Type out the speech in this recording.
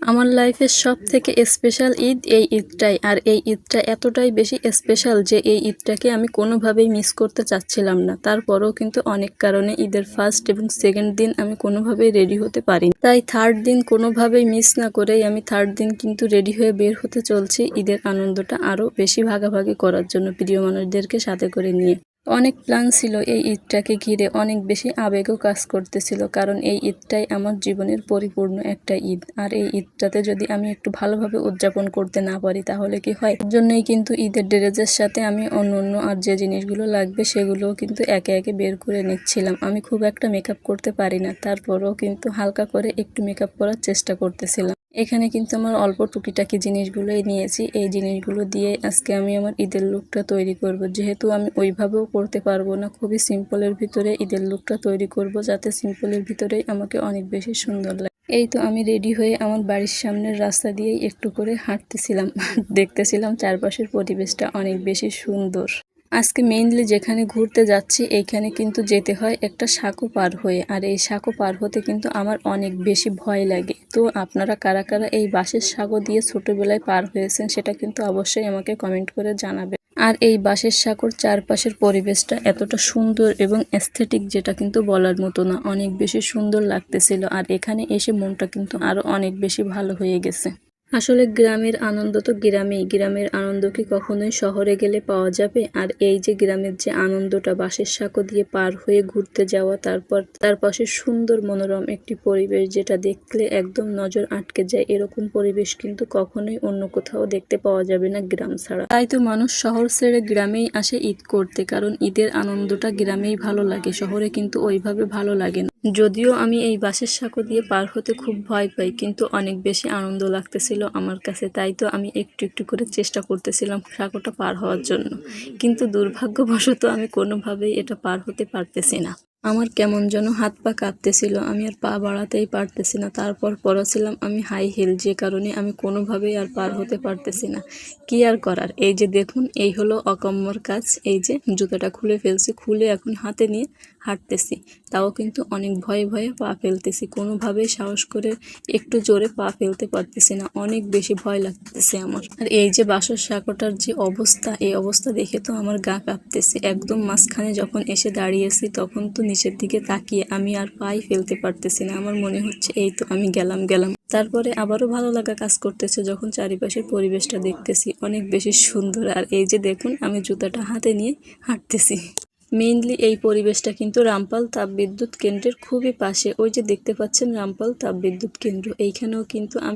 আমার লাইফের সবথেকে স্পেশাল ঈদ এই ঈদটাই। আর এই ঈদটা এতটাই বেশি স্পেশাল যে এই ঈদটাকে আমি কোনোভাবেই মিস করতে চাচ্ছিলাম না। তারপরেও কিন্তু অনেক কারণে ঈদের ফার্স্ট এবং সেকেন্ড দিন আমি কোনোভাবেই রেডি হতে পারিনি। তাই থার্ড দিন কোনোভাবেই মিস না করেই আমি থার্ড দিন কিন্তু রেডি হয়ে বের হতে চলছি ঈদের আনন্দটা আরও বেশি ভাগাভাগি করার জন্য প্রিয় মানুষদেরকে সাথে করে নিয়ে। অনেক প্ল্যান ছিল এই ঈদটাকে ঘিরে, অনেক বেশি আবেগও কাজ করতেছিল, কারণ এই ঈদটাই আমার জীবনের পরিপূর্ণ একটা ঈদ। আর এই ঈদটাতে যদি আমি একটু ভালোভাবে উদযাপন করতে না পারি তাহলে কি হয়? এর জন্যই কিন্তু ঈদের ড্রেসের সাথে আমি অন্য আর যে জিনিসগুলো লাগবে সেগুলোও কিন্তু একে একে বের করে নিচ্ছিলাম। আমি খুব একটা মেকআপ করতে পারি না, তারপরেও কিন্তু হালকা করে একটু মেকআপ করার চেষ্টা করতেছিলাম। এখানে কিন্তু আমার অল্প টুকিটাকি জিনিসগুলোই নিয়েছি। এই জিনিসগুলো দিয়ে আজকে আমি আমার ঈদের লুকটা তৈরি করব। যেহেতু আমি ওইভাবেও করতে পারবো না, খুবই সিম্পলের ভিতরে ঈদের লুকটা তৈরি করব, যাতে সিম্পলের ভিতরেই আমাকে অনেক বেশি সুন্দর লাগে। এই তো আমি রেডি হয়ে আমার বাড়ির সামনের রাস্তা দিয়েই একটু করে হাঁটতেছিলাম। দেখতেছিলাম চারপাশের পরিবেশটা অনেক বেশি সুন্দর। আজকে মেইনলি যেখানে ঘুরতে যাচ্ছি এইখানে কিন্তু যেতে হয় একটা সাঁকো পার হয়ে, আর এই সাঁকো পার হতে কিন্তু আমার অনেক বেশি ভয় লাগে। তো আপনারা কারা কারা এই বাঁশের সাঁকো দিয়ে ছোটবেলায় পার হয়েছেন সেটা কিন্তু অবশ্যই আমাকে কমেন্ট করে জানাবেন। আর এই বাঁশের সাঁকোর চারপাশের পরিবেশটা এতটা সুন্দর এবং অ্যাস্থেটিক যেটা কিন্তু বলার মতো না, অনেক বেশি সুন্দর লাগতেছিল। আর এখানে এসে মনটা কিন্তু আরও অনেক বেশি ভালো হয়ে গেছে। আসলে গ্রামের আনন্দ তো গ্রামেই, গ্রামের আনন্দ কি কখনোই শহরে গেলে পাওয়া যাবে? আর এই যে গ্রামের যে আনন্দটা, বাঁশের সাঁকো দিয়ে পার হয়ে ঘুরতে যাওয়া, তারপর তার পাশে সুন্দর মনোরম একটি পরিবেশ যেটা দেখলে একদম নজর আটকে যায়, এরকম পরিবেশ কিন্তু কখনোই অন্য কোথাও দেখতে পাওয়া যাবে না গ্রাম ছাড়া। তাই তো মানুষ শহর ছেড়ে গ্রামেই আসে ঈদ করতে, কারণ ঈদের আনন্দটা গ্রামেই ভালো লাগে, শহরে কিন্তু ওইভাবে ভালো লাগে না। যদিও আমি এই বাঁশের সাঁকো দিয়ে পার হতে খুব ভয় পাই, কিন্তু অনেক বেশি আনন্দ লাগতেছিল আমার কাছে। তাই তো আমি একটু একটু করে চেষ্টা করতেছিলাম সাঁকোটা পার হওয়ার জন্য, কিন্তু দুর্ভাগ্যবশত আমি কোনোভাবেই এটা পার হতে পারতেছি না। আমার কেমন যেন হাত পা কাঁপতেছিল, আমি আর পা বাড়াতেই পারতেছি না। তারপর পরেছিলাম আমি হাই হিল, যে কারণে আমি কোনোভাবেই আর পার হতে পারতেছি না। কি আর করার, এই যে দেখুন, এই হলো অকম্মর কাজ। এই যে জুতোটা খুলে ফেলছি, খুলে এখন হাতে নিয়ে হাঁটতেছি, তাও কিন্তু অনেক ভয়ে ভয়ে পা ফেলতেছি, কোনোভাবেই সাহস করে একটু জোরে পা ফেলতে পারতেছি না, অনেক বেশি ভয় লাগতেছে আমার। আর এই যে বাঁশের সাঁকোটার যে অবস্থা, এই অবস্থা দেখে তো আমার গা কাঁপতেছে। একদম মাঝখানে যখন এসে দাঁড়িয়েছি তখন তো নিচের দিকে তাকিয়ে আমি আর পাই ফেলতে পারতেছি না। আমার মনে হচ্ছে এই তো আমি গেলাম। তারপরে আবারও ভালো লাগা কাজ করতেছে যখন চারিপাশের পরিবেশটা দেখতেছি, অনেক বেশি সুন্দর। আর এই যে দেখুন, আমি জুতাটা হাতে নিয়ে হাঁটতেছি। মেইনলি এই পরিবেশটা কিন্তু রামপাল তাপবিদ্যুৎ কেন্দ্রের খুবই পাশে। ওই যে দেখতে পাচ্ছেন রামপাল তাপবিদ্যুৎ কেন্দ্র, এইখানেও কিন্তু আমি